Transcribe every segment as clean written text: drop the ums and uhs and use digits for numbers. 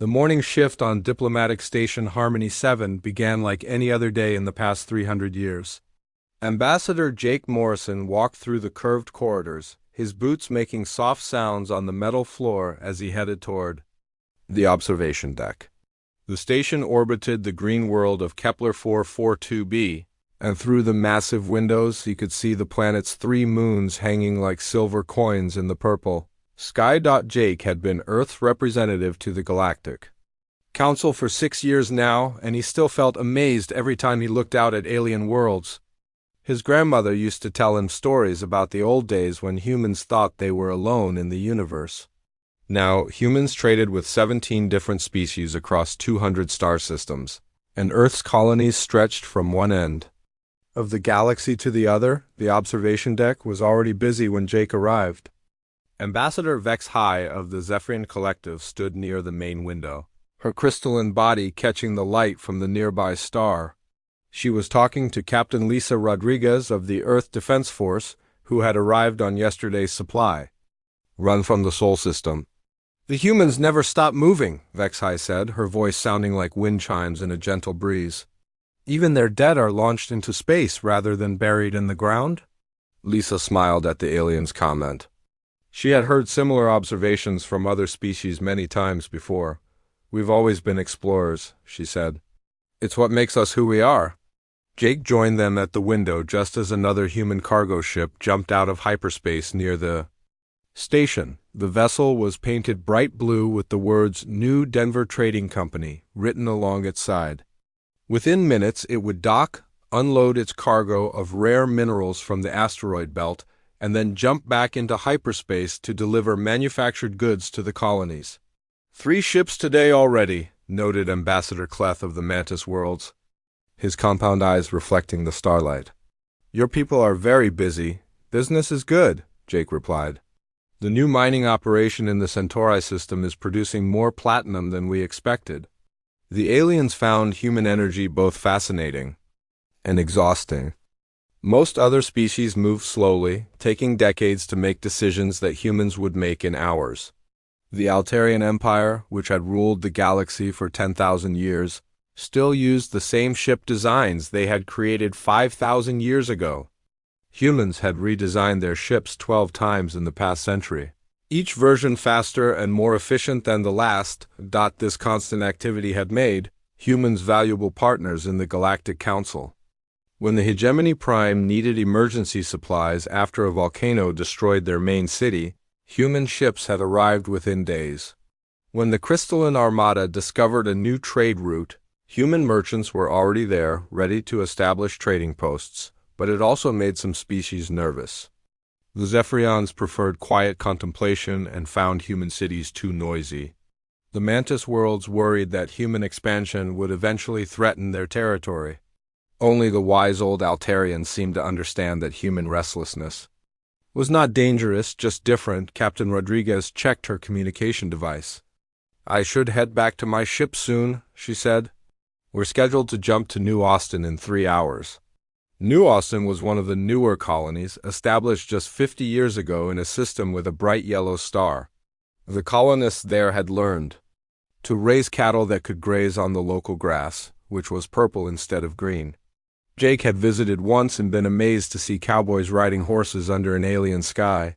The morning shift on Diplomatic Station Harmony 7 began like any other day in the past 300 years. Ambassador Jake Morrison walked through the curved corridors, his boots making soft sounds on the metal floor as he headed toward the observation deck. The station orbited the green world of Kepler 442b, and through the massive windows he could see the planet's 3 moons hanging like silver coins in the purple sky. Jake had been Earth's representative to the Galactic Council for 6 years now, and he still felt amazed every time he looked out at alien worlds. His grandmother used to tell him stories about the old days when humans thought they were alone in the universe. Now, humans traded with 17 different species across 200 star systems, and Earth's colonies stretched from one end of the galaxy to the other. The observation deck was already busy when Jake arrived. Ambassador Vex High of the Zephyrian Collective stood near the main window, her crystalline body catching the light from the nearby star. She was talking to Captain Lisa Rodriguez of the Earth Defense Force, who had arrived on yesterday's supply run from the Sol system. "The humans never stop moving," Vex High said, her voice sounding like wind chimes in a gentle breeze. "Even their dead are launched into space rather than buried in the ground?" Lisa smiled at the alien's comment. She had heard similar observations from other species many times before. "We've always been explorers," she said. "It's what makes us who we are." Jake joined them at the window just as another human cargo ship jumped out of hyperspace near the station. The vessel was painted bright blue with the words New Denver Trading Company written along its side. Within minutes it would dock, unload its cargo of rare minerals from the asteroid belt, and then jump back into hyperspace to deliver manufactured goods to the colonies. "3 ships today already," noted Ambassador Cleth of the Mantis Worlds, his compound eyes reflecting the starlight. "Your people are very busy. Business is good," Jake replied. "The new mining operation in the Centauri system is producing more platinum than we expected." The aliens found human energy both fascinating and exhausting. Most other species moved slowly, taking decades to make decisions that humans would make in hours. The Altarian Empire, which had ruled the galaxy for 10,000 years, still used the same ship designs they had created 5,000 years ago. Humans had redesigned their ships 12 times in the past century, each version faster and more efficient than the last. This constant activity had made humans valuable partners in the Galactic Council. When the Hegemony Prime needed emergency supplies after a volcano destroyed their main city, human ships had arrived within days. When the Crystalline Armada discovered a new trade route, human merchants were already there, ready to establish trading posts, but it also made some species nervous. The Zephyrians preferred quiet contemplation and found human cities too noisy. The Mantis worlds worried that human expansion would eventually threaten their territory. Only the wise old Altarians seemed to understand that human restlessness was not dangerous, just different. Captain Rodriguez checked her communication device. "I should head back to my ship soon," she said. "We're scheduled to jump to New Austin in 3 hours." New Austin was one of the newer colonies, established just 50 years ago in a system with a bright yellow star. The colonists there had learned to raise cattle that could graze on the local grass, which was purple instead of green. Jake had visited once and been amazed to see cowboys riding horses under an alien sky.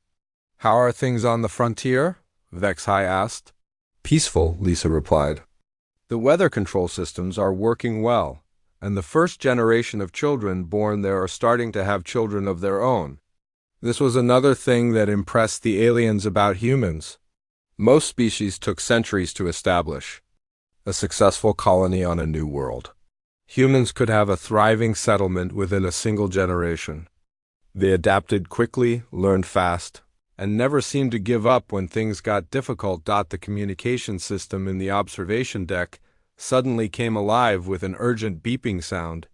"How are things on the frontier?" Vex High asked. "Peaceful," Lisa replied. "The weather control systems are working well, and the first generation of children born there are starting to have children of their own." This was another thing that impressed the aliens about humans. Most species took centuries to establish a successful colony on a new world. Humans could have a thriving settlement within a single generation. They adapted quickly, learned fast, and never seemed to give up when things got difficult. The communication system in the observation deck suddenly came alive with an urgent beeping sound.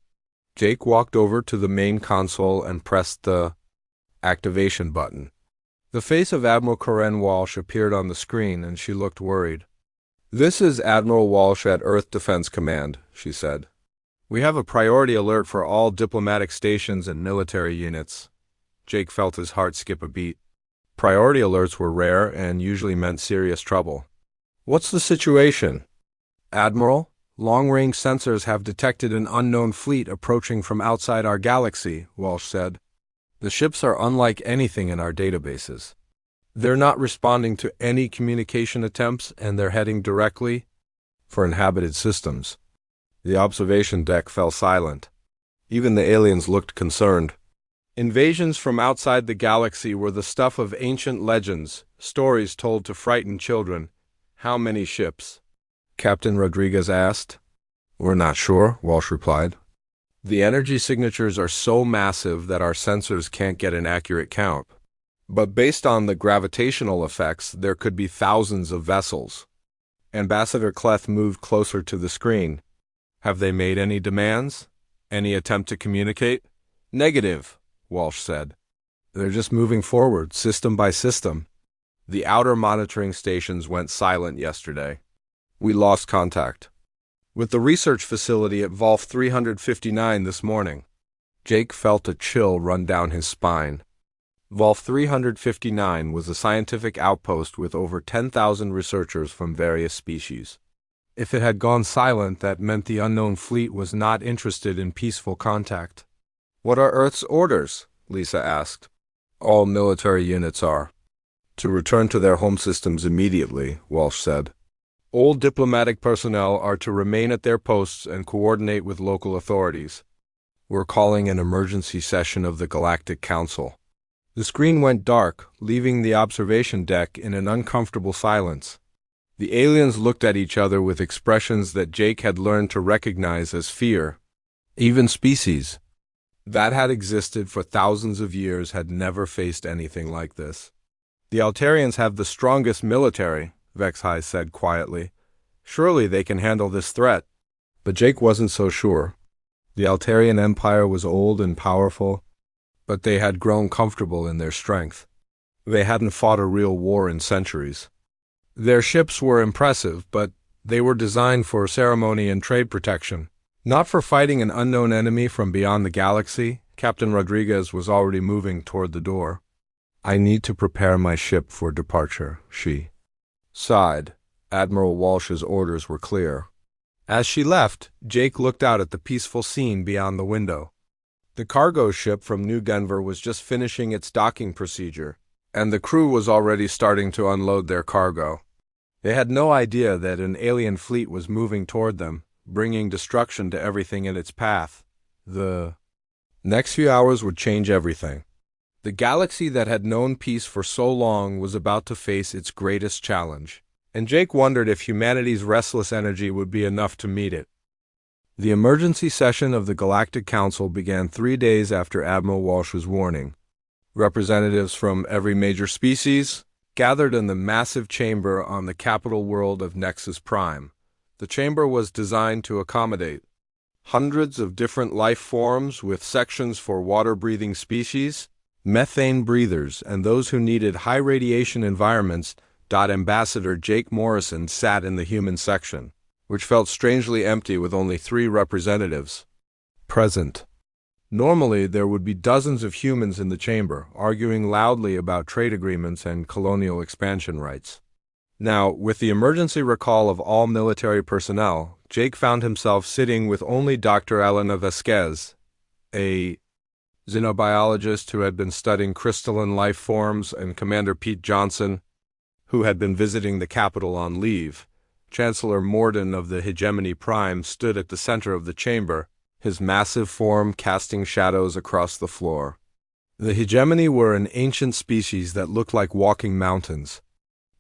Jake walked over to the main console and pressed the activation button. The face of Admiral Corinne Walsh appeared on the screen, and she looked worried. "This is Admiral Walsh at Earth Defense Command," she said. "We have a priority alert for all diplomatic stations and military units." Jake felt his heart skip a beat. Priority alerts were rare and usually meant serious trouble. "What's the situation?" Admiral, long-range sensors have detected an unknown fleet approaching from outside our galaxy, Walsh said. The ships are unlike anything in our databases. They're not responding to any communication attempts, and they're heading directly for inhabited systems. The observation deck fell silent. Even the aliens looked concerned. Invasions from outside the galaxy were the stuff of ancient legends, stories told to frighten children. How many ships? Captain Rodriguez asked. We're not sure, Walsh replied. The energy signatures are so massive that our sensors can't get an accurate count. But based on the gravitational effects, there could be thousands of vessels. Ambassador Cleth moved closer to the screen. Have they made any demands? Any attempt to communicate? Negative, Walsh said. They're just moving forward, system by system. The outer monitoring stations went silent yesterday. We lost contact with the research facility at Volf 359 this morning. Jake felt a chill run down his spine. Volf 359 was a scientific outpost with over 10,000 researchers from various species. If it had gone silent, that meant the unknown fleet was not interested in peaceful contact. What are Earth's orders? Lisa asked. All military units are to return to their home systems immediately, Walsh said. All diplomatic personnel are to remain at their posts and coordinate with local authorities. We're calling an emergency session of the Galactic Council. The screen went dark, leaving the observation deck in an uncomfortable silence. The aliens looked at each other with expressions that Jake had learned to recognize as fear. Even species that had existed for thousands of years had never faced anything like this. The Altarians have the strongest military, Vexhai said quietly. Surely they can handle this threat. But Jake wasn't so sure. The Altarian Empire was old and powerful, but they had grown comfortable in their strength. They hadn't fought a real war in centuries. Their ships were impressive, but they were designed for ceremony and trade protection, not for fighting an unknown enemy from beyond the galaxy. Captain Rodriguez was already moving toward the door. I need to prepare my ship for departure, she sighed. Admiral Walsh's orders were clear. As she left, Jake looked out at the peaceful scene beyond the window. The cargo ship from New Denver was just finishing its docking procedure, and the crew was already starting to unload their cargo. They had no idea that an alien fleet was moving toward them, bringing destruction to everything in its path. The next few hours would change everything. The galaxy that had known peace for so long was about to face its greatest challenge, and Jake wondered if humanity's restless energy would be enough to meet it. The emergency session of the Galactic Council began 3 days after Admiral Walsh's warning. Representatives from every major species gathered in the massive chamber on the capital world of Nexus Prime. The chamber was designed to accommodate hundreds of different life forms, with sections for water-breathing species, methane breathers, and those who needed high-radiation environments. Ambassador Jake Morrison sat in the human section, which felt strangely empty with only 3 representatives present. Normally, there would be dozens of humans in the chamber, arguing loudly about trade agreements and colonial expansion rights. Now, with the emergency recall of all military personnel, Jake found himself sitting with only Dr. Elena Vasquez, a xenobiologist who had been studying crystalline life forms, and Commander Pete Johnson, who had been visiting the capital on leave. Chancellor Mourn of the Hegemony Prime stood at the center of the chamber, his massive form casting shadows across the floor. The Hegemony were an ancient species that looked like walking mountains,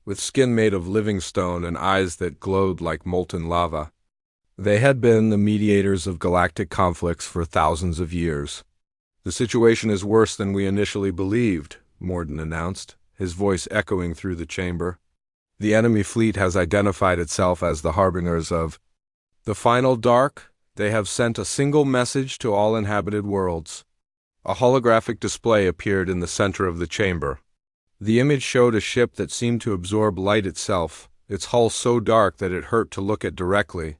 with skin made of living stone and eyes that glowed like molten lava. They had been the mediators of galactic conflicts for thousands of years. The situation is worse than we initially believed, Mourn announced, his voice echoing through the chamber. The enemy fleet has identified itself as the harbingers of the final dark. They have sent a single message to all inhabited worlds. A holographic display appeared in the center of the chamber. The image showed a ship that seemed to absorb light itself, its hull so dark that it hurt to look at directly.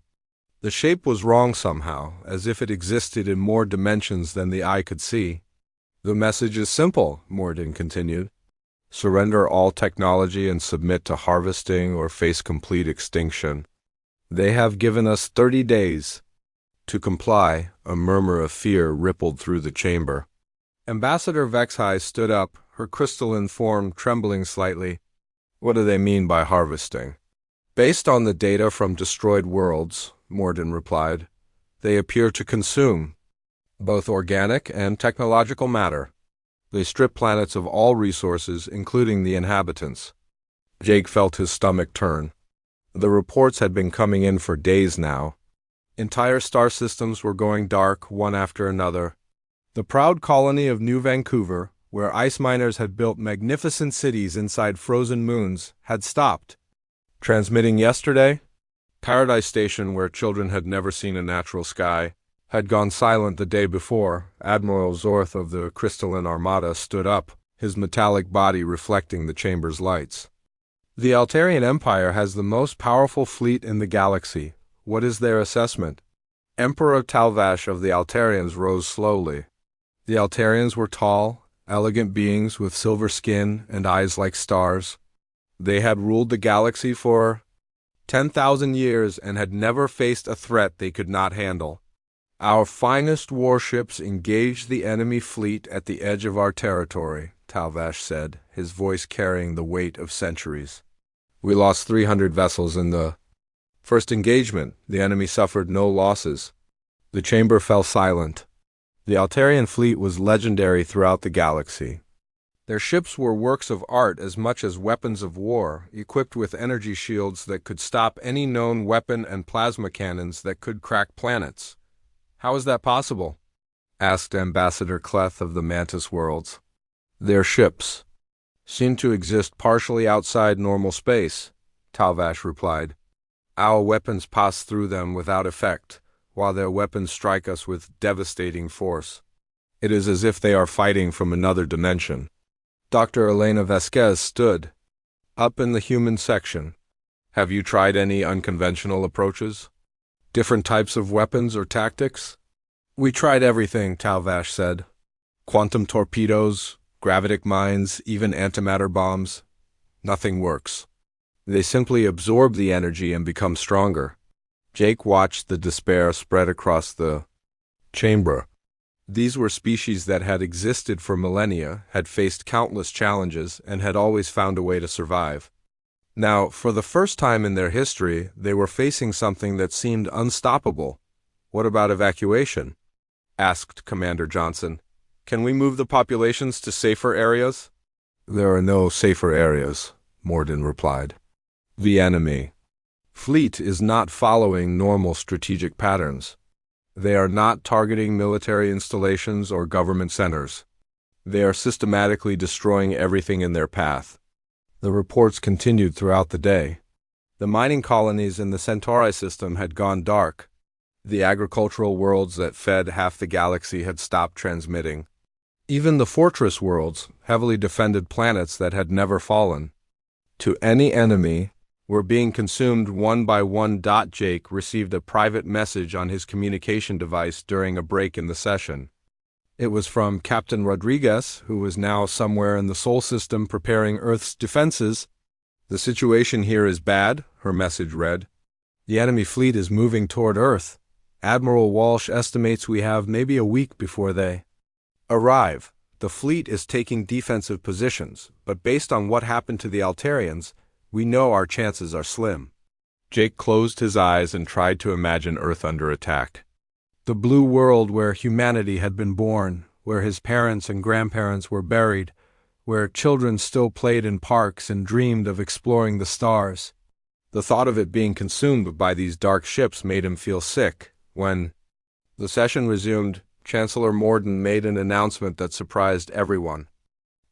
The shape was wrong somehow, as if it existed in more dimensions than the eye could see. The message is simple, Mourn continued. Surrender all technology and submit to harvesting or face complete extinction. They have given us 30 days. To comply, a murmur of fear rippled through the chamber. Ambassador Vexhai stood up, her crystalline form trembling slightly. What do they mean by harvesting? Based on the data from destroyed worlds, Mourn replied, they appear to consume both organic and technological matter. They strip planets of all resources, including the inhabitants. Jake felt his stomach turn. The reports had been coming in for days now. Entire star systems were going dark, one after another. The proud colony of New Vancouver, where ice miners had built magnificent cities inside frozen moons, had stopped. Transmitting yesterday, Paradise Station, where children had never seen a natural sky, had gone silent the day before. Admiral Zorth of the Crystalline Armada stood up, his metallic body reflecting the chamber's lights. The Altarian Empire has the most powerful fleet in the galaxy. What is their assessment? Emperor Talvash of the Altarians rose slowly. The Altarians were tall, elegant beings with silver skin and eyes like stars. They had ruled the galaxy for 10,000 years and had never faced a threat they could not handle. Our finest warships engaged the enemy fleet at the edge of our territory, Talvash said, his voice carrying the weight of centuries. We lost 300 vessels in the first engagement. The enemy suffered no losses. The chamber fell silent. The Altarian fleet was legendary throughout the galaxy. Their ships were works of art as much as weapons of war, equipped with energy shields that could stop any known weapon and plasma cannons that could crack planets. How is that possible? Asked Ambassador Cleth of the Mantis Worlds. Their ships seem to exist partially outside normal space, Talvash replied. Our weapons pass through them without effect, while their weapons strike us with devastating force. It is as if they are fighting from another dimension. Dr. Elena Vasquez stood up in the human section. Have you tried any unconventional approaches? Different types of weapons or tactics? We tried everything, Talvash said. Quantum torpedoes, gravitic mines, even antimatter bombs. Nothing works. They simply absorb the energy and become stronger. Jake watched the despair spread across the chamber. These were species that had existed for millennia, had faced countless challenges, and had always found a way to survive. Now, for the first time in their history, they were facing something that seemed unstoppable. What about evacuation? Asked Commander Johnson. Can we move the populations to safer areas? There are no safer areas, Mourn replied. The enemy fleet is not following normal strategic patterns. They are not targeting military installations or government centers. They are systematically destroying everything in their path. The reports continued throughout the day. The mining colonies in the Centauri system had gone dark. The agricultural worlds that fed half the galaxy had stopped transmitting. Even the fortress worlds, heavily defended planets that had never fallen to any enemy, were being consumed one by one. Jake received a private message on his communication device during a break in the session. It was from Captain Rodriguez, who was now somewhere in the Sol system preparing Earth's defenses. The situation here is bad, her message read. The enemy fleet is moving toward Earth. Admiral Walsh estimates we have maybe a week before they arrive. The fleet is taking defensive positions, but based on what happened to the Altarians, we know our chances are slim. Jake closed his eyes and tried to imagine Earth under attack. The blue world where humanity had been born, where his parents and grandparents were buried, where children still played in parks and dreamed of exploring the stars. The thought of it being consumed by these dark ships made him feel sick. When the session resumed, Chancellor Mourn made an announcement that surprised everyone.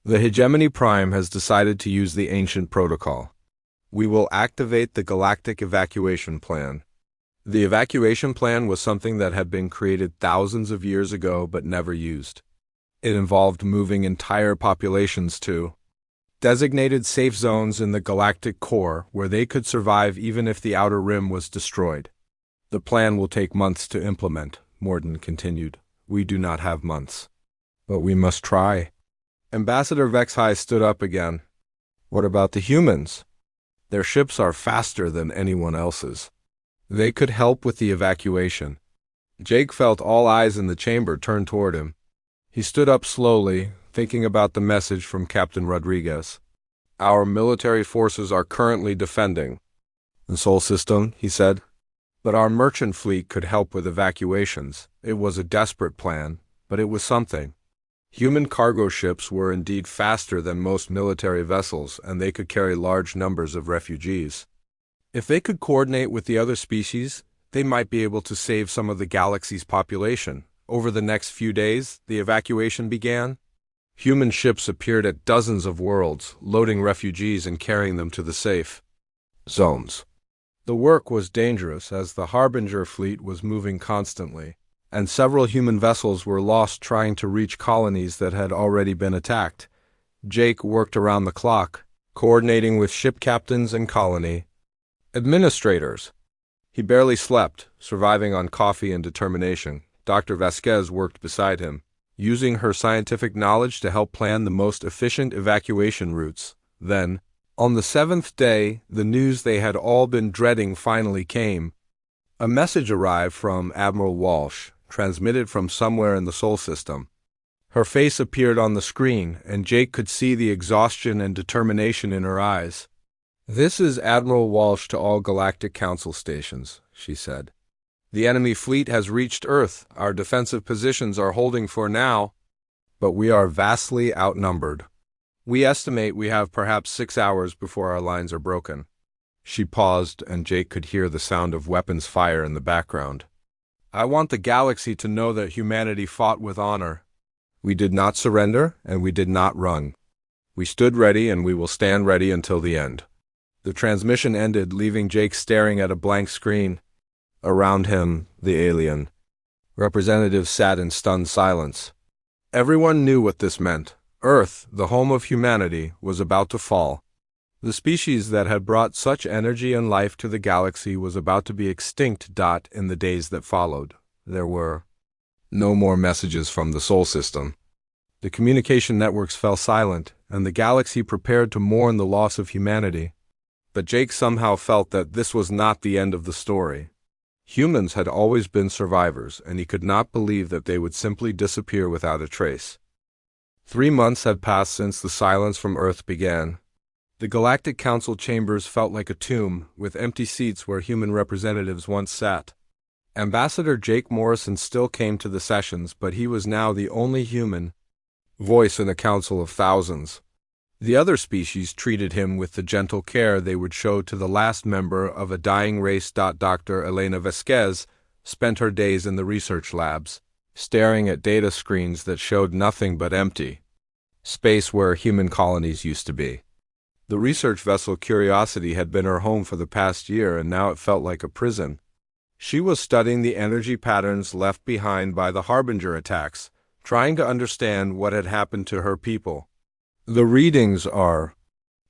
The Hegemony Prime has decided to use the ancient protocol. We will activate the Galactic Evacuation Plan. The evacuation plan was something that had been created thousands of years ago but never used. It involved moving entire populations to designated safe zones in the galactic core where they could survive even if the outer rim was destroyed. The plan will take months to implement, Mourn continued. We do not have months. But we must try. Ambassador Vexhai stood up again. What about the humans? Their ships are faster than anyone else's. They could help with the evacuation. Jake felt all eyes in the chamber turn toward him. He stood up slowly, thinking about the message from Captain Rodriguez. Our military forces are currently defending the Sol system, he said. But our merchant fleet could help with evacuations. It was a desperate plan, but it was something. Human cargo ships were indeed faster than most military vessels, and they could carry large numbers of refugees. If they could coordinate with the other species, they might be able to save some of the galaxy's population. Over the next few days, the evacuation began. Human ships appeared at dozens of worlds, loading refugees and carrying them to the safe zones. The work was dangerous as the Harbinger fleet was moving constantly, and several human vessels were lost trying to reach colonies that had already been attacked. Jake worked around the clock, coordinating with ship captains and colony administrators. He barely slept, surviving on coffee and determination. Dr. Vasquez worked beside him, using her scientific knowledge to help plan the most efficient evacuation routes. Then, on the seventh day, the news they had all been dreading finally came. A message arrived from Admiral Walsh, transmitted from somewhere in the Sol system. Her face appeared on the screen, and Jake could see the exhaustion and determination in her eyes. "This is Admiral Walsh to all Galactic Council stations," she said. "The enemy fleet has reached Earth. Our defensive positions are holding for now, but we are vastly outnumbered. We estimate we have perhaps 6 hours before our lines are broken." She paused, and Jake could hear the sound of weapons fire in the background. "I want the galaxy to know that humanity fought with honor. We did not surrender, and we did not run. We stood ready, and we will stand ready until the end." The transmission ended, leaving Jake staring at a blank screen. Around him, the alien representatives sat in stunned silence. Everyone knew what this meant. Earth, the home of humanity, was about to fall. The species that had brought such energy and life to the galaxy was about to be extinct. In the days that followed, there were no more messages from the Sol system. The communication networks fell silent, and the galaxy prepared to mourn the loss of humanity. But Jake somehow felt that this was not the end of the story. Humans had always been survivors, and he could not believe that they would simply disappear without a trace. 3 months had passed since the silence from Earth began. The Galactic Council chambers felt like a tomb, with empty seats where human representatives once sat. Ambassador Jake Morrison still came to the sessions, but he was now the only human voice in a council of thousands. The other species treated him with the gentle care they would show to the last member of a dying race. Dr. Elena Vasquez spent her days in the research labs, staring at data screens that showed nothing but empty space where human colonies used to be. The research vessel Curiosity had been her home for the past year, and now it felt like a prison. She was studying the energy patterns left behind by the Harbinger attacks, trying to understand what had happened to her people. "The readings are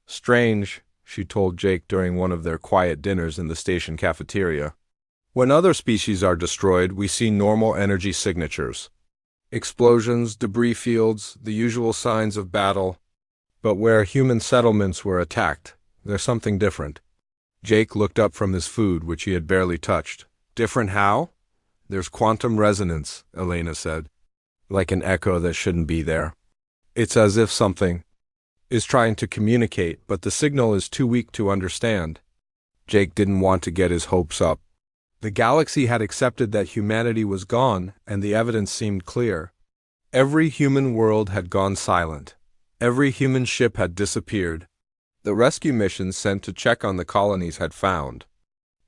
strange," she told Jake during one of their quiet dinners in the station cafeteria. "When other species are destroyed, we see normal energy signatures. Explosions, debris fields, the usual signs of battle. But where human settlements were attacked, there's something different." Jake looked up from his food, which he had barely touched. "Different how?" "There's quantum resonance," Elena said. "Like an echo that shouldn't be there. It's as if something is trying to communicate, but the signal is too weak to understand." Jake didn't want to get his hopes up. The galaxy had accepted that humanity was gone, and the evidence seemed clear. Every human world had gone silent. Every human ship had disappeared. The rescue missions sent to check on the colonies had found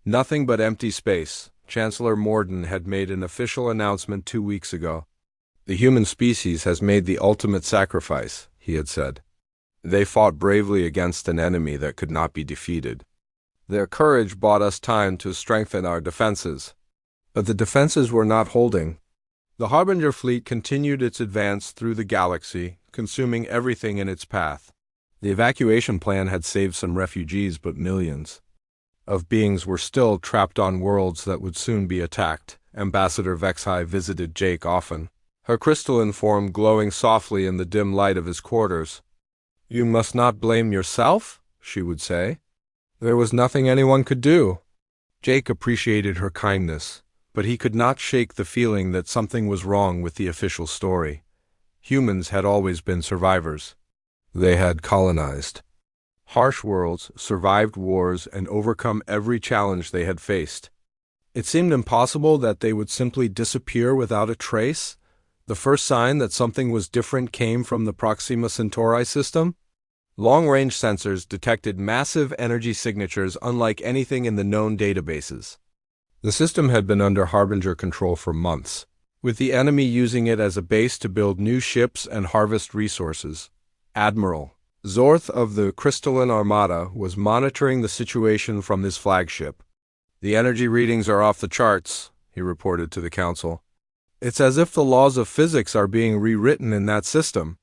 nothing but empty space. Chancellor Mourn had made an official announcement 2 weeks ago. "The human species has made the ultimate sacrifice," he had said. "They fought bravely against an enemy that could not be defeated. Their courage bought us time to strengthen our defenses." But the defenses were not holding. The Harbinger fleet continued its advance through the galaxy, consuming everything in its path. The evacuation plan had saved some refugees, but millions of beings were still trapped on worlds that would soon be attacked. Ambassador Vexai visited Jake often, her crystalline form glowing softly in the dim light of his quarters. "You must not blame yourself," she would say. "There was nothing anyone could do." Jake appreciated her kindness, but he could not shake the feeling that something was wrong with the official story. Humans had always been survivors. They had colonized harsh worlds, survived wars, and overcome every challenge they had faced. It seemed impossible that they would simply disappear without a trace. The first sign that something was different came from the Proxima Centauri system. Long-range sensors detected massive energy signatures unlike anything in the known databases. The system had been under Harbinger control for months, with the enemy using it as a base to build new ships and harvest resources. Admiral Zorth of the Crystalline Armada was monitoring the situation from his flagship. "The energy readings are off the charts," he reported to the Council. "It's as if the laws of physics are being rewritten in that system."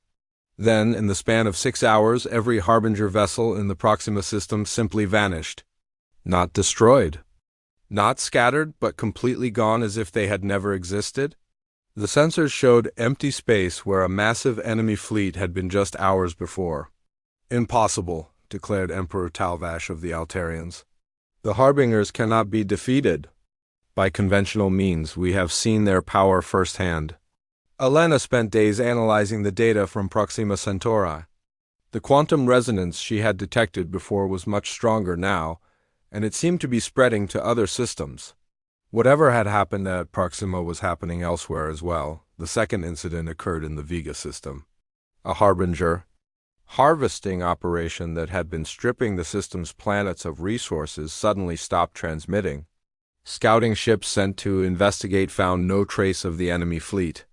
Then, in the span of 6 hours, every Harbinger vessel in the Proxima system simply vanished. Not destroyed. Not scattered, but completely gone as if they had never existed. The sensors showed empty space where a massive enemy fleet had been just hours before. "Impossible," declared Emperor Talvash of the Altarians. "The Harbingers cannot be defeated. By conventional means, we have seen their power firsthand." Elena spent days analyzing the data from Proxima Centauri. The quantum resonance she had detected before was much stronger now, and it seemed to be spreading to other systems. Whatever had happened at Proxima was happening elsewhere as well. The second incident occurred in the Vega system. A Harbinger harvesting operation that had been stripping the system's planets of resources suddenly stopped transmitting. Scouting ships sent to investigate found no trace of the enemy fleet.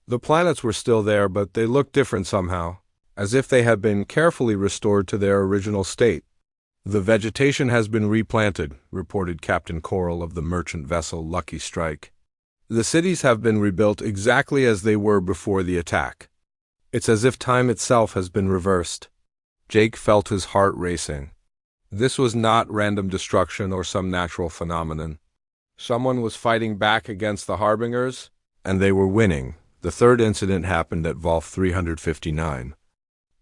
The planets were still there, but they looked different somehow, as if they had been carefully restored to their original state. "The vegetation has been replanted," reported Captain Coral of the merchant vessel Lucky Strike. "The cities have been rebuilt exactly as they were before the attack. It's as if time itself has been reversed." Jake felt his heart racing. This was not random destruction or some natural phenomenon. Someone was fighting back against the Harbingers, and they were winning. The third incident happened at Volf 359.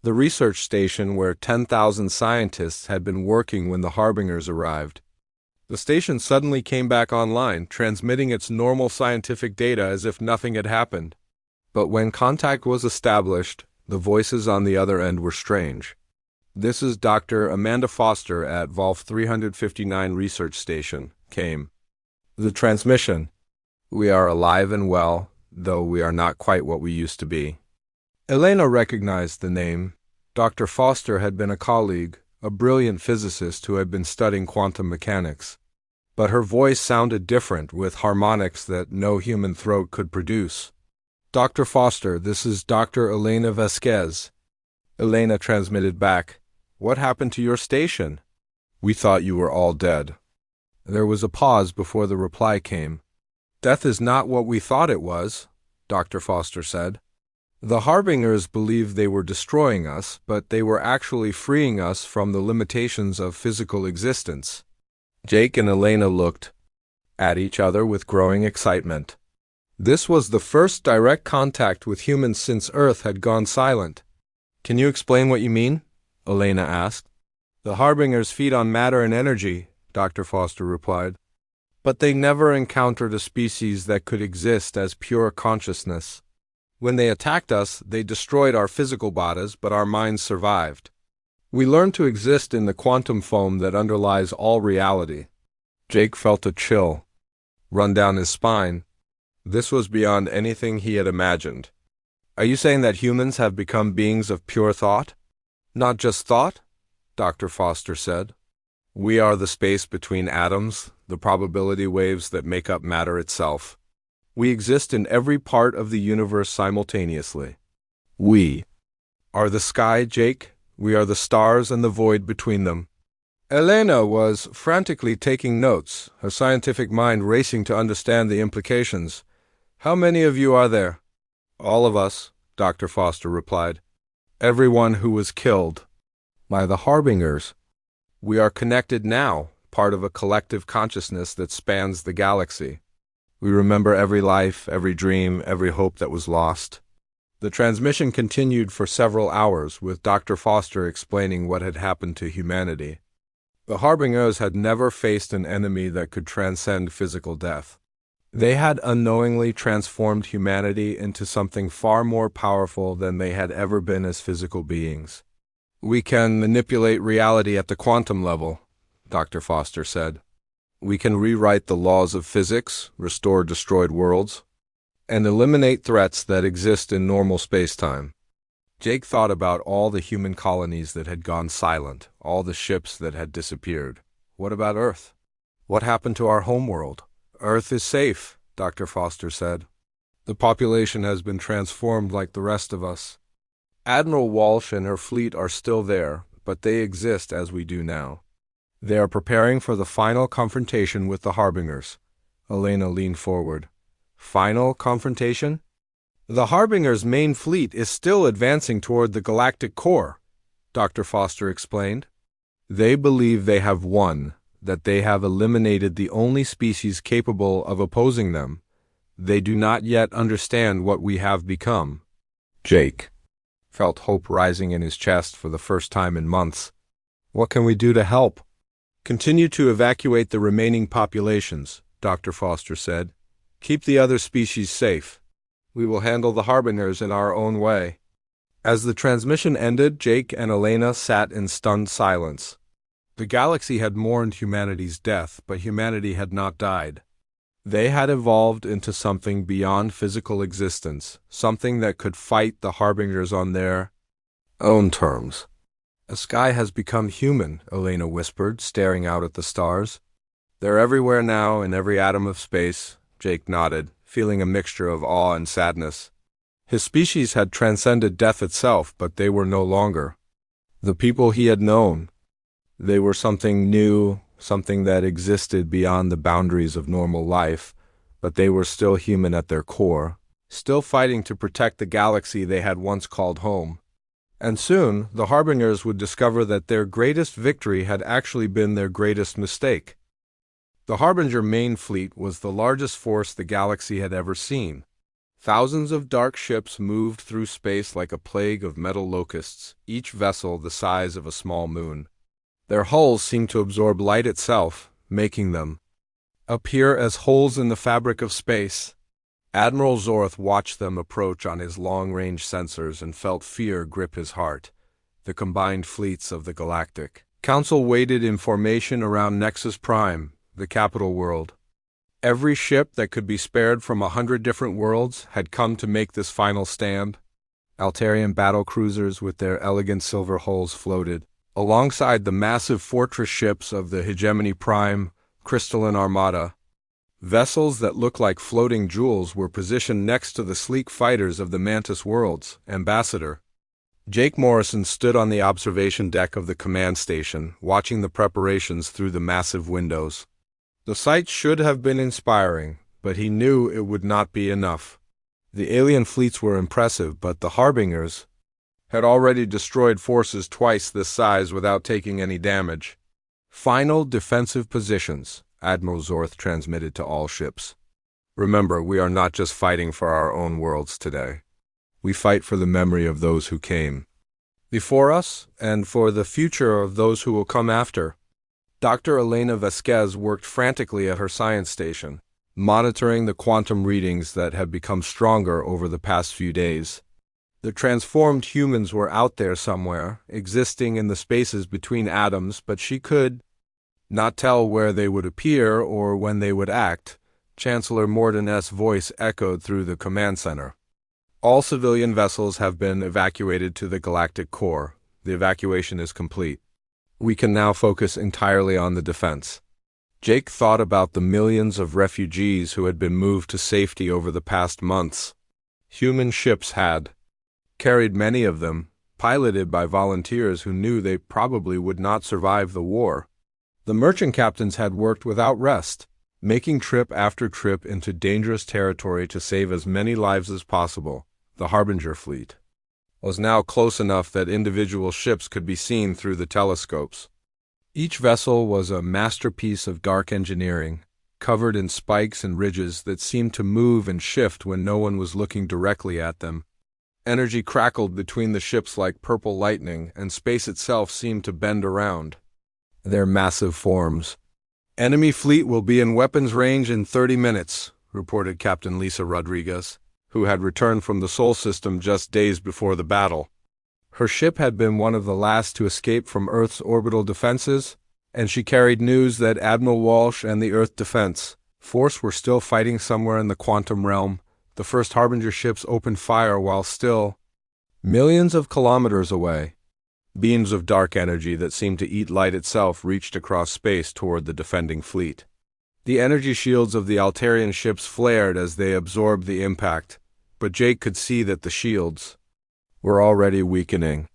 The research station where 10,000 scientists had been working when the Harbingers arrived. The station suddenly came back online, transmitting its normal scientific data as if nothing had happened. But when contact was established, the voices on the other end were strange. "This is Dr. Amanda Foster at Volf 359 Research Station," came the transmission. "We are alive and well, though we are not quite what we used to be." Elena recognized the name. Dr. Foster had been a colleague, a brilliant physicist who had been studying quantum mechanics. But her voice sounded different, with harmonics that no human throat could produce. "Dr. Foster, this is Dr. Elena Vasquez." Elena transmitted back, "What happened to your station? We thought you were all dead." There was a pause before the reply came. "Death is not what we thought it was," Dr. Foster said. "The Harbingers believed they were destroying us, but they were actually freeing us from the limitations of physical existence." Jake and Elena looked at each other with growing excitement. This was the first direct contact with humans since Earth had gone silent. "Can you explain what you mean?" Elena asked. "The Harbingers feed on matter and energy," Dr. Foster replied. "But they never encountered a species that could exist as pure consciousness. When they attacked us, they destroyed our physical bodies, but our minds survived. We learned to exist in the quantum foam that underlies all reality." Jake felt a chill run down his spine. This was beyond anything he had imagined. "Are you saying that humans have become beings of pure thought?" "Not just thought," Dr. Foster said. "We are the space between atoms, the probability waves that make up matter itself. We exist in every part of the universe simultaneously. We are the sky, Jake. We are the stars and the void between them." Elena was frantically taking notes, her scientific mind racing to understand the implications. "How many of you are there?" "All of us," Dr. Foster replied. "Everyone who was killed by the Harbingers. We are connected now, part of a collective consciousness that spans the galaxy. We remember every life, every dream, every hope that was lost." The transmission continued for several hours, with Dr. Foster explaining what had happened to humanity. The Harbingers had never faced an enemy that could transcend physical death. They had unknowingly transformed humanity into something far more powerful than they had ever been as physical beings. "We can manipulate reality at the quantum level," Dr. Foster said. "We can rewrite the laws of physics, restore destroyed worlds, and eliminate threats that exist in normal space-time." Jake thought about all the human colonies that had gone silent, all the ships that had disappeared. What about Earth? What happened to our homeworld? "Earth is safe," Dr. Foster said. "The population has been transformed like the rest of us. Admiral Walsh and her fleet are still there, but they exist as we do now. They are preparing for the final confrontation with the Harbingers." Elena leaned forward. "Final confrontation?" "The Harbingers' main fleet is still advancing toward the galactic core," Dr. Foster explained. "They believe they have won, that they have eliminated the only species capable of opposing them. They do not yet understand what we have become." Jake felt hope rising in his chest for the first time in months. "What can we do to help?" "Continue to evacuate the remaining populations," Dr. Foster said. "Keep the other species safe. We will handle the Harbingers in our own way." As the transmission ended, Jake and Elena sat in stunned silence. The galaxy had mourned humanity's death, but humanity had not died. They had evolved into something beyond physical existence, something that could fight the Harbingers on their own terms. "The sky has become human," Elena whispered, staring out at the stars. "They're everywhere now, in every atom of space," Jake nodded, feeling a mixture of awe and sadness. His species had transcended death itself, but they were no longer the people he had known. They were something new, something that existed beyond the boundaries of normal life, but they were still human at their core, still fighting to protect the galaxy they had once called home. And soon, the Harbingers would discover that their greatest victory had actually been their greatest mistake. The Harbinger main fleet was the largest force the galaxy had ever seen. Thousands of dark ships moved through space like a plague of metal locusts, each vessel the size of a small moon. Their hulls seemed to absorb light itself, making them appear as holes in the fabric of space. Admiral Zorth watched them approach on his long-range sensors and felt fear grip his heart. The combined fleets of the Galactic Council waited in formation around Nexus Prime, the capital world. Every ship that could be spared from 100 different worlds had come to make this final stand. Altarian battle cruisers with their elegant silver hulls floated alongside the massive fortress ships of the Hegemony Prime, Crystalline Armada. Vessels that looked like floating jewels were positioned next to the sleek fighters of the Mantis worlds. Ambassador Jake Morrison stood on the observation deck of the command station, watching the preparations through the massive windows. The sight should have been inspiring, but he knew it would not be enough. The alien fleets were impressive, but the Harbingers had already destroyed forces twice this size without taking any damage. "Final defensive positions," Admiral Zorth transmitted to all ships. "Remember, we are not just fighting for our own worlds today. We fight for the memory of those who came before us, and for the future of those who will come after." Dr. Elena Vasquez worked frantically at her science station, monitoring the quantum readings that had become stronger over the past few days. The transformed humans were out there somewhere, existing in the spaces between atoms, but she could not tell where they would appear or when they would act. Chancellor Morden's voice echoed through the command center. "All civilian vessels have been evacuated to the galactic core. The evacuation is complete. We can now focus entirely on the defense." Jake thought about the millions of refugees who had been moved to safety over the past months. Human ships had carried many of them, piloted by volunteers who knew they probably would not survive the war. The merchant captains had worked without rest, making trip after trip into dangerous territory to save as many lives as possible. The Harbinger fleet was now close enough that individual ships could be seen through the telescopes. Each vessel was a masterpiece of dark engineering, covered in spikes and ridges that seemed to move and shift when no one was looking directly at them. Energy crackled between the ships like purple lightning, and space itself seemed to bend around. their massive forms. "Enemy fleet will be in weapons range in 30 minutes, reported Captain Lisa Rodriguez, who had returned from the Sol system just days before the battle. Her ship had been one of the last to escape from Earth's orbital defenses, and she carried news that Admiral Walsh and the Earth Defense Force were still fighting somewhere in the quantum realm. The first Harbinger ships opened fire while still millions of kilometers away. Beams of dark energy that seemed to eat light itself reached across space toward the defending fleet. The energy shields of the Altarian ships flared as they absorbed the impact, but Jake could see that the shields were already weakening.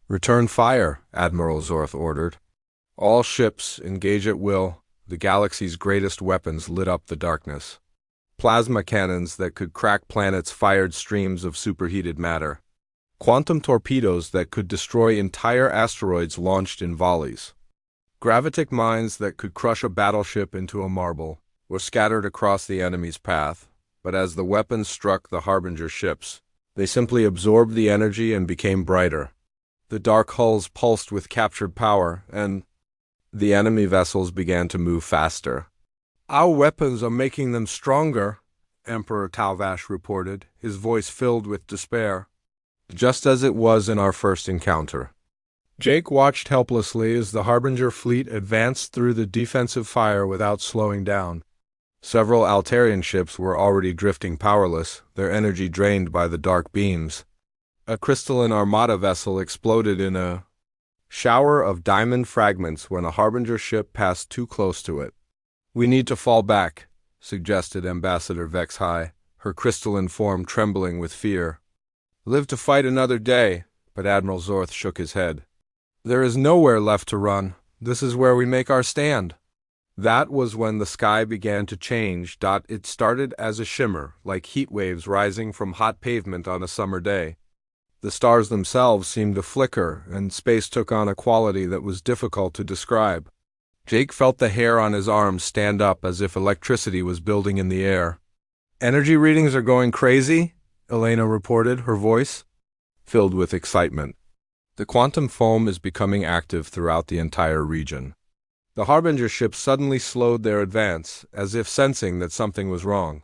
"Return fire," Admiral Zorth ordered. All ships, engage at will. The galaxy's greatest weapons lit up the darkness. Plasma cannons that could crack planets fired streams of superheated matter. Quantum torpedoes that could destroy entire asteroids launched in volleys. Gravitic mines that could crush a battleship into a marble were scattered across the enemy's path, but as the weapons struck the Harbinger ships, they simply absorbed the energy and became brighter. The dark hulls pulsed with captured power, and the enemy vessels began to move faster. "Our weapons are making them stronger," Emperor Talvash reported, his voice filled with despair. "Just as it was in our first encounter." Jake watched helplessly as the Harbinger fleet advanced through the defensive fire without slowing down. Several Altarian ships were already drifting powerless, their energy drained by the dark beams. A crystalline armada vessel exploded in a shower of diamond fragments when a Harbinger ship passed too close to it. "We need to fall back," suggested Ambassador Vex High, her crystalline form trembling with fear. "Live to fight another day," but Admiral Zorth shook his head. "There is nowhere left to run. This is where we make our stand." That was when the sky began to change. It started as a shimmer, like heat waves rising from hot pavement on a summer day. The stars themselves seemed to flicker, and space took on a quality that was difficult to describe. Jake felt the hair on his arms stand up as if electricity was building in the air. "Energy readings are going crazy," Elena reported, her voice filled with excitement. "The quantum foam is becoming active throughout the entire region." The Harbinger ships suddenly slowed their advance, as if sensing that something was wrong.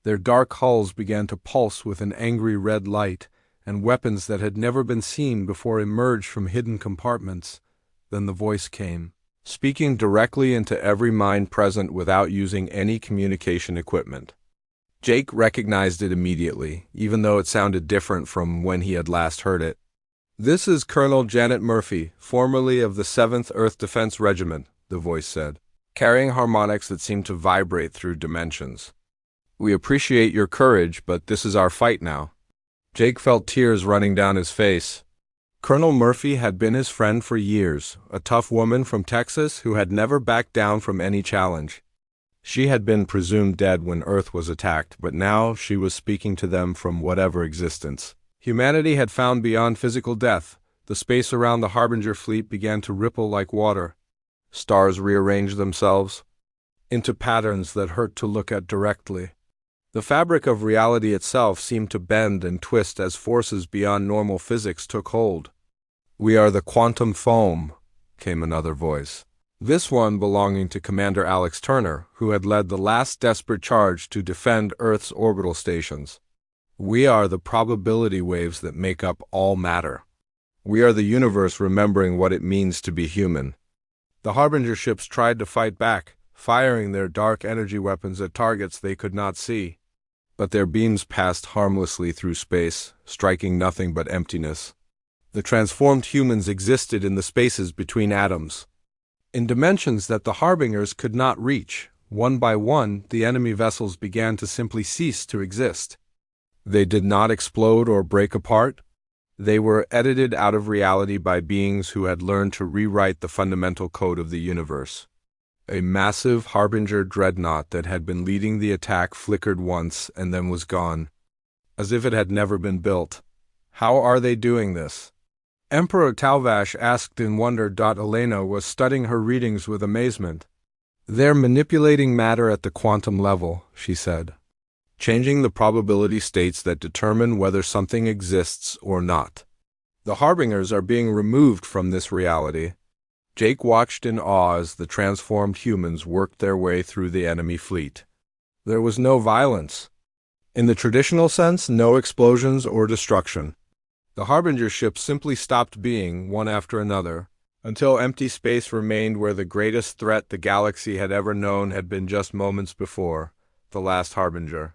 Their dark hulls began to pulse with an angry red light, and weapons that had never been seen before emerged from hidden compartments. Then the voice came, speaking directly into every mind present without using any communication equipment. Jake recognized it immediately, even though it sounded different from when he had last heard it. "This is Colonel Janet Murphy, formerly of the 7th Earth Defense Regiment," the voice said, carrying harmonics that seemed to vibrate through dimensions. "We appreciate your courage, but this is our fight now." Jake felt tears running down his face. Colonel Murphy had been his friend for years, a tough woman from Texas who had never backed down from any challenge. She had been presumed dead when Earth was attacked, but now she was speaking to them from whatever existence humanity had found beyond physical death. The space around the Harbinger fleet began to ripple like water. Stars rearranged themselves into patterns that hurt to look at directly. The fabric of reality itself seemed to bend and twist as forces beyond normal physics took hold. "We are the quantum foam," came another voice, this one belonging to Commander Alex Turner, who had led the last desperate charge to defend Earth's orbital stations. "We are the probability waves that make up all matter. We are the universe remembering what it means to be human." The Harbinger ships tried to fight back, firing their dark energy weapons at targets they could not see. But their beams passed harmlessly through space, striking nothing but emptiness. The transformed humans existed in the spaces between atoms, in dimensions that the Harbingers could not reach. One by one, the enemy vessels began to simply cease to exist. They did not explode or break apart. They were edited out of reality by beings who had learned to rewrite the fundamental code of the universe. A massive Harbinger dreadnought that had been leading the attack flickered once and then was gone, as if it had never been built. "How are they doing this?" Emperor Talvash asked in wonder. Elena was studying her readings with amazement. "They're manipulating matter at the quantum level," she said, "changing the probability states that determine whether something exists or not. The Harbingers are being removed from this reality." Jake watched in awe as the transformed humans worked their way through the enemy fleet. There was no violence. In the traditional sense, no explosions or destruction. The Harbinger ships simply stopped being, one after another, until empty space remained where the greatest threat the galaxy had ever known had been just moments before, the last Harbinger.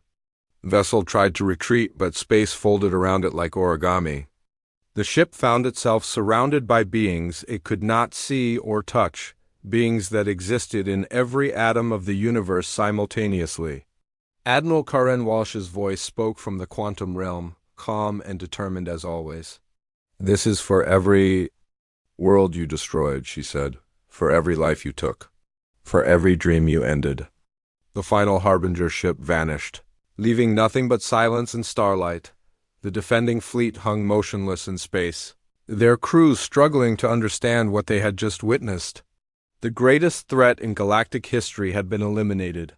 Vessel tried to retreat, but space folded around it like origami. The ship found itself surrounded by beings it could not see or touch, beings that existed in every atom of the universe simultaneously. Admiral Karen Walsh's voice spoke from the quantum realm, calm and determined as always. "This is for every world you destroyed," she said, "for every life you took, for every dream you ended." The final Harbinger ship vanished, leaving nothing but silence and starlight. The defending fleet hung motionless in space, their crews struggling to understand what they had just witnessed. The greatest threat in galactic history had been eliminated,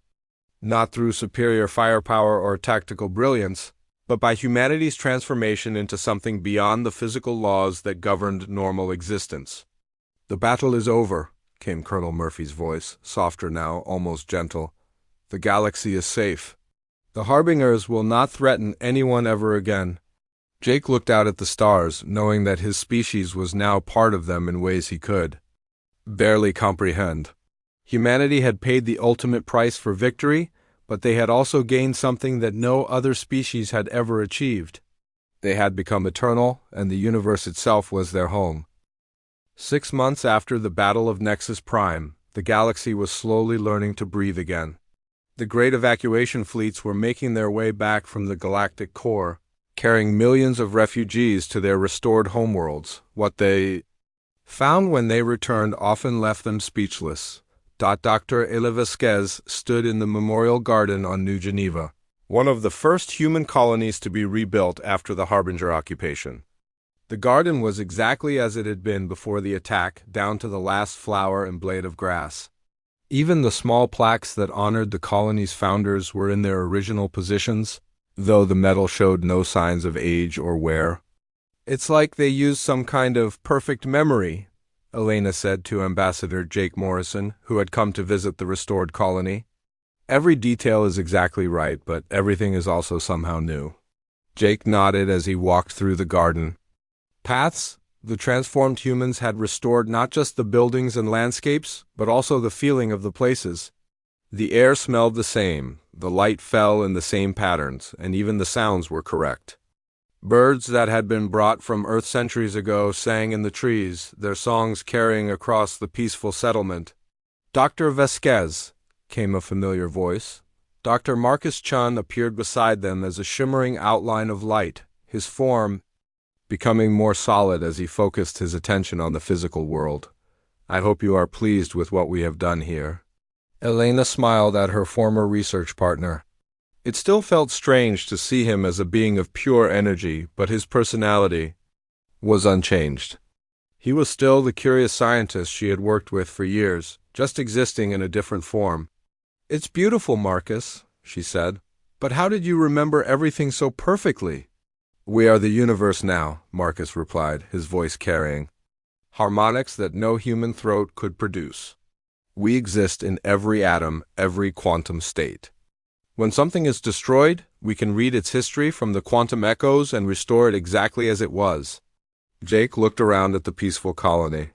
not through superior firepower or tactical brilliance, but by humanity's transformation into something beyond the physical laws that governed normal existence. "The battle is over," came Colonel Murphy's voice, softer now, almost gentle. "The galaxy is safe. The Harbingers will not threaten anyone ever again." Jake looked out at the stars, knowing that his species was now part of them in ways he could barely comprehend. Humanity had paid the ultimate price for victory, but they had also gained something that no other species had ever achieved. They had become eternal, and the universe itself was their home. 6 months after the Battle of Nexus Prime, the galaxy was slowly learning to breathe again. The great evacuation fleets were making their way back from the galactic core, carrying millions of refugees to their restored homeworlds. What they found when they returned often left them speechless. Dr. Ela Vasquez stood in the Memorial Garden on New Geneva, one of the first human colonies to be rebuilt after the Harbinger occupation. The garden was exactly as it had been before the attack, down to the last flower and blade of grass. Even the small plaques that honored the colony's founders were in their original positions, though the metal showed no signs of age or wear. "It's like they used some kind of perfect memory," Elena said to Ambassador Jake Morrison, who had come to visit the restored colony. "Every detail is exactly right, but everything is also somehow new." Jake nodded as he walked through the garden. Paths, the transformed humans had restored not just the buildings and landscapes, but also the feeling of the places. The air smelled the same, the light fell in the same patterns, and even the sounds were correct. Birds that had been brought from Earth centuries ago sang in the trees, their songs carrying across the peaceful settlement. "Dr. Vasquez," came a familiar voice. Dr. Marcus Chun appeared beside them as a shimmering outline of light, his form becoming more solid as he focused his attention on the physical world. "I hope you are pleased with what we have done here." Elena smiled at her former research partner. It still felt strange to see him as a being of pure energy, but his personality was unchanged. He was still the curious scientist she had worked with for years, just existing in a different form. "It's beautiful, Marcus," she said. "But how did you remember everything so perfectly?" "We are the universe now," Marcus replied, his voice carrying harmonics that no human throat could produce. "We exist in every atom, every quantum state. When something is destroyed, we can read its history from the quantum echoes and restore it exactly as it was." Jake looked around at the peaceful colony.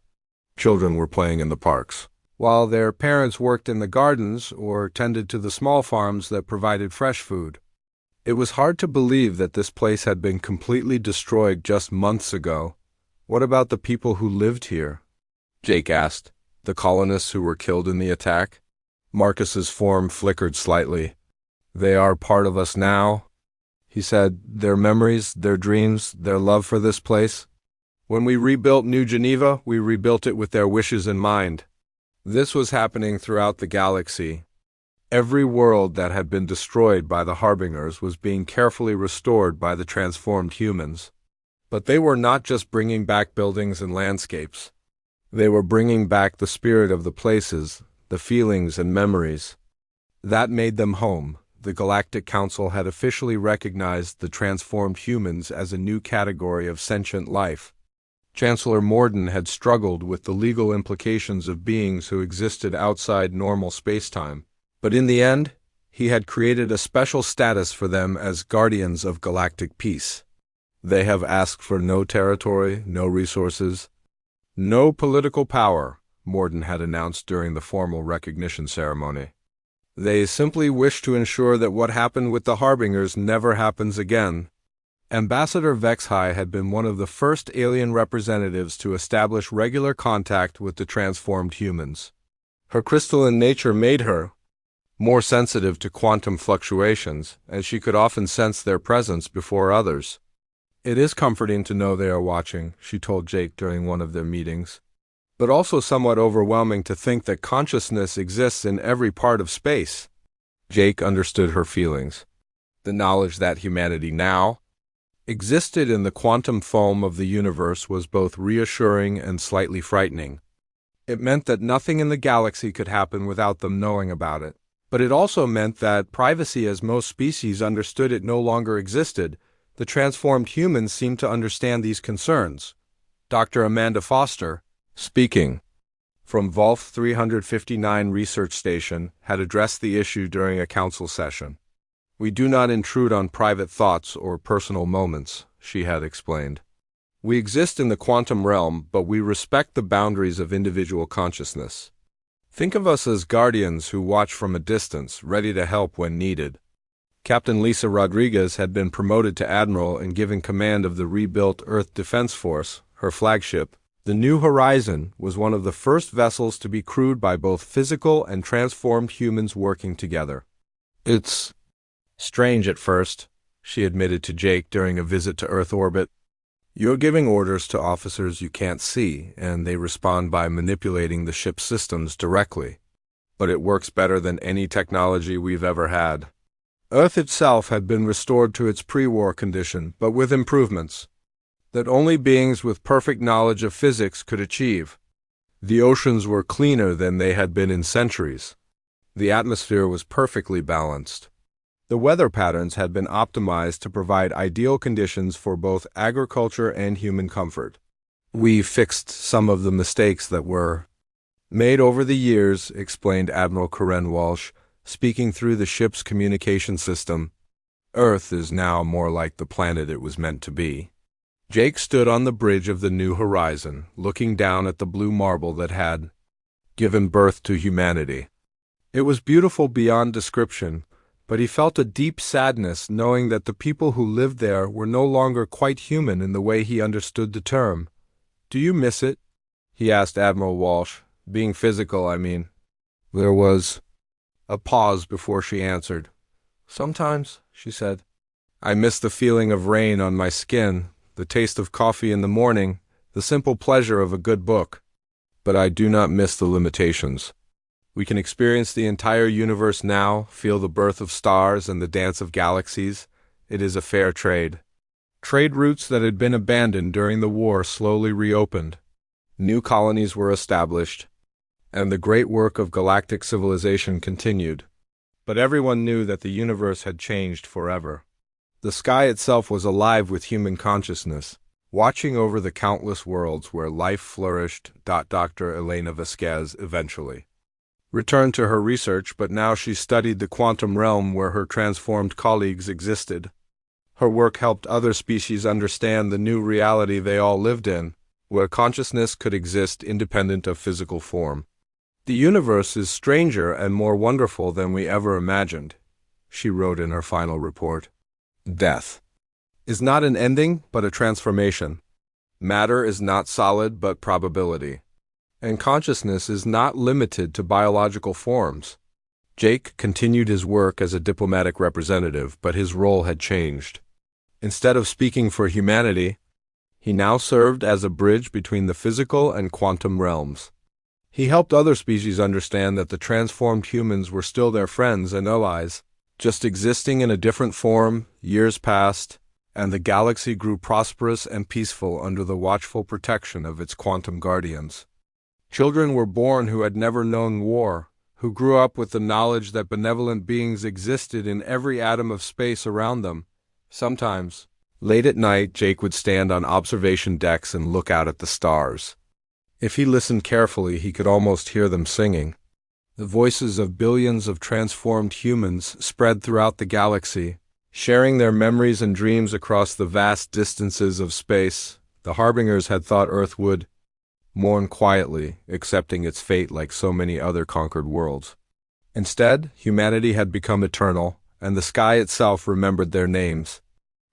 Children were playing in the parks, while their parents worked in the gardens or tended to the small farms that provided fresh food. It was hard to believe that this place had been completely destroyed just months ago. "What about the people who lived here?" Jake asked. "The colonists who were killed in the attack?" Marcus's form flickered slightly. "They are part of us now," he said. "Their memories, their dreams, their love for this place. When we rebuilt New Geneva, we rebuilt it with their wishes in mind." This was happening throughout the galaxy. Every world that had been destroyed by the Harbingers was being carefully restored by the transformed humans. But they were not just bringing back buildings and landscapes. They were bringing back the spirit of the places, the feelings and memories. That made them home. The Galactic Council had officially recognized the transformed humans as a new category of sentient life. Chancellor Mourn had struggled with the legal implications of beings who existed outside normal spacetime, but in the end, he had created a special status for them as guardians of galactic peace. They have asked for no territory, no resources, no political power, Mourn had announced during the formal recognition ceremony. They simply wish to ensure that what happened with the Harbingers never happens again. Ambassador Vexhai had been one of the first alien representatives to establish regular contact with the transformed humans. Her crystalline nature made her more sensitive to quantum fluctuations, and she could often sense their presence before others. "It is comforting to know they are watching," she told Jake during one of their meetings, "but also somewhat overwhelming to think that consciousness exists in every part of space." Jake understood her feelings. The knowledge that humanity now existed in the quantum foam of the universe was both reassuring and slightly frightening. It meant that nothing in the galaxy could happen without them knowing about it. But it also meant that privacy as most species understood it no longer existed. The transformed humans seemed to understand these concerns. Dr. Amanda Foster, speaking from Volf 359 Research Station, had addressed the issue during a council session. "We do not intrude on private thoughts or personal moments," she had explained. "We exist in the quantum realm, but we respect the boundaries of individual consciousness. Think of us as guardians who watch from a distance, ready to help when needed." Captain Lisa Rodriguez had been promoted to admiral and given command of the rebuilt Earth Defense Force. Her flagship, the New Horizon, was one of the first vessels to be crewed by both physical and transformed humans working together. "It's strange at first," she admitted to Jake during a visit to Earth orbit. "You're giving orders to officers you can't see, and they respond by manipulating the ship's systems directly. But it works better than any technology we've ever had." Earth itself had been restored to its pre-war condition, but with improvements that only beings with perfect knowledge of physics could achieve. The oceans were cleaner than they had been in centuries. The atmosphere was perfectly balanced. The weather patterns had been optimized to provide ideal conditions for both agriculture and human comfort. "We fixed some of the mistakes that were made over the years," explained Admiral Karen Walsh, speaking through the ship's communication system. "Earth is now more like the planet it was meant to be." Jake stood on the bridge of the New Horizon, looking down at the blue marble that had given birth to humanity. It was beautiful beyond description, but he felt a deep sadness knowing that the people who lived there were no longer quite human in the way he understood the term. "Do you miss it?" he asked Admiral Walsh. "Being physical, I mean." There was a pause before she answered. "Sometimes," she said. "I miss the feeling of rain on my skin, the taste of coffee in the morning, the simple pleasure of a good book. But I do not miss the limitations. We can experience the entire universe now, feel the birth of stars and the dance of galaxies. It is a fair trade." Trade routes that had been abandoned during the war slowly reopened. New colonies were established, and the great work of galactic civilization continued. But everyone knew that the universe had changed forever. The sky itself was alive with human consciousness, watching over the countless worlds where life flourished. Dr. Elena Vasquez eventually returned to her research, but now she studied the quantum realm where her transformed colleagues existed. Her work helped other species understand the new reality they all lived in, where consciousness could exist independent of physical form. "The universe is stranger and more wonderful than we ever imagined," she wrote in her final report. "Death is not an ending, but a transformation. Matter is not solid, but probability. And consciousness is not limited to biological forms." Jake continued his work as a diplomatic representative, but his role had changed. Instead of speaking for humanity, he now served as a bridge between the physical and quantum realms. He helped other species understand that the transformed humans were still their friends and allies, just existing in a different form. Years passed, and the galaxy grew prosperous and peaceful under the watchful protection of its quantum guardians. Children were born who had never known war, who grew up with the knowledge that benevolent beings existed in every atom of space around them. Sometimes, Late at night, Jake would stand on observation decks and look out at the stars. If he listened carefully, he could almost hear them singing. The voices of billions of transformed humans spread throughout the galaxy, sharing their memories and dreams across the vast distances of space. The Harbingers had thought Earth would mourn quietly, accepting its fate like so many other conquered worlds. Instead, humanity had become eternal, and the sky itself remembered their names.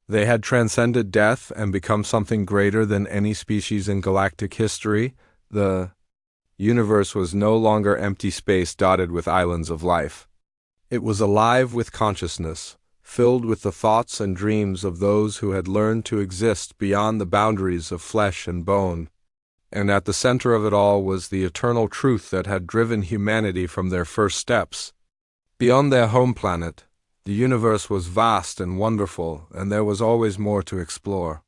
They had transcended death and become something greater than any species in galactic history. The universe was no longer empty space dotted with islands of life. It was alive with consciousness, filled with the thoughts and dreams of those who had learned to exist beyond the boundaries of flesh and bone. And at the center of it all was the eternal truth that had driven humanity from their first steps. Beyond their home planet, the universe was vast and wonderful, and there was always more to explore.